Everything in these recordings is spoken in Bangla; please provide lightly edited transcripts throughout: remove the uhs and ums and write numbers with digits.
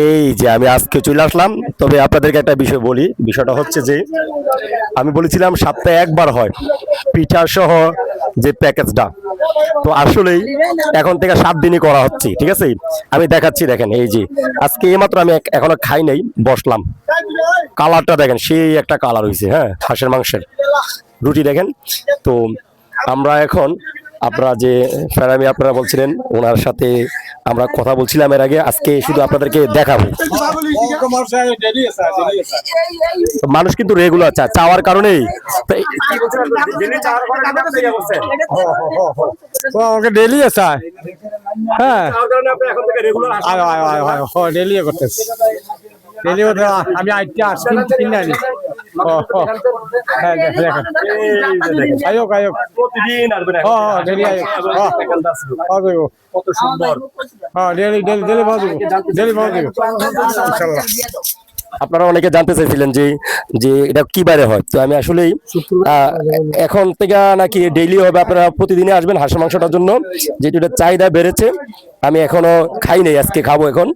এই যে আমি আজকে চলে আসলাম, তবে আপনাদেরকে একটা বিষয় বলি। বিষয়টা হচ্ছে যে আমি বলেছিলাম সপ্তাহে একবার হয় পিঠা সহ যে প্যাকেজটা, তো আসলেই এখন থেকে 7 দিনই করা হচ্ছে। ঠিক আছে, আমি দেখাচ্ছি, দেখেন এই যে আজকে এইমাত্র আমি এখনো খাই নাই, বসলাম। কালারটা দেখেন, সেই একটা কালার হয়েছে। হ্যাঁ, হাঁসের মাংসের রুটি দেখেন। তো আমরা এখন, আপনারা যে ফেরামি আপনারা বলছিলেন, ওনার সাথে আমরা কথা বলছিলাম এর আগে, আজকে শুধু আপনাদেরকে দেখাবো। মানুষ কিন্তু রেগুলার চাওয়ার কারণেই আমাকে ডেলি আছে। হ্যাঁ, ডেলি করতেছি। ডেলি আমি আইটি আসছি কিনে আনি। আয়োগ আয়োগ প্রতিদিন আসবেন, ডেলি আয়োগ কত সুন্দর। ডেলি ডেলি ডেলি ভালো ডেলি ভালো ইনশাল্লাহ। আপনারা অনেকে জানতে চাইছিলেন যে যে এটা কি বারে হয়, তো আমি আসলেই এখন থেকে নাকি ডেইলি হবে, আপনারা প্রতিদিনই আসবেন হাঁসের মাংসটার জন্য, যেহেতু এটা চাহিদা বেড়েছে। আমি এখনো খাই নাই, আজকে খাবো এখন।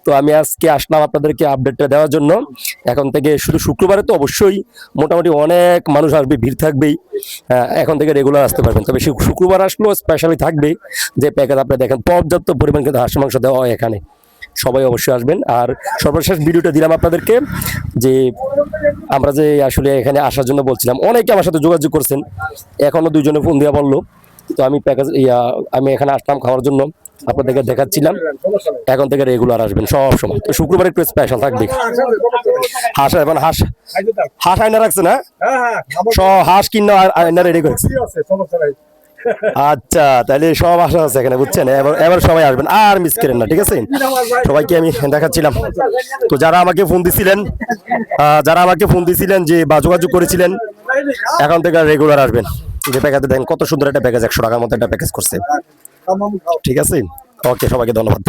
তো আমি আজকে আসলাম আপনাদেরকে আপডেটটা দেওয়ার জন্য। এখন থেকে শুধু শুক্রবারে তো অবশ্যই মোটামুটি অনেক মানুষ আসবে, ভিড় থাকবেই। এখন থেকে রেগুলার আসতে পারবেন, তবে শুক্রবার আসলেও স্পেশালি থাকবে যে প্যাকেজ। আপনি দেখেন পর্যাপ্ত পরিমাণ কিন্তু হাঁসের মাংস দেওয়া হয় এখানে। সবাই অবশ্যই আসবেন। আর সর্বশেষ ভিডিওটা দিলাম আপনাদেরকে যে আমরা যে আসলে এখানে আসার জন্য বলছিলাম, অনেকে আমার সাথে যোগাযোগ করছেন, এখনো 2 জনে ফোন দেওয়া বললো। তো আমি প্যাকেজ আমি এখানে আসলাম খাওয়ার জন্য, আপনাদেরকে দেখাচ্ছিলাম। এখন থেকে রেগুলার আসবেন সব সময়। তো শুক্রবার একটু স্পেশাল থাকবে। হাঁস এখন হাঁস হাঁস আয়না রাখছে না, সব হাঁস কিনা আয়না রেডি করেছে। আচ্ছা, তাহলে সব আশা আছে এখানে, বুঝছেন। এবার সবাই আসবেন, আর মিস করেন না, ঠিক আছে। সবাইকে আমি দেখাচ্ছিলাম। তো যারা আমাকে ফোন দিছিলেন যে বা যোগাযোগ করেছিলেন, এখন থেকে রেগুলার আসবেন। যে প্যাকেজে দেখেন কত সুন্দর একটা প্যাকেজ, 100 টাকার মতো একটা প্যাকেজ করছে। ঠিক আছে, ওকে, সবাইকে ধন্যবাদ।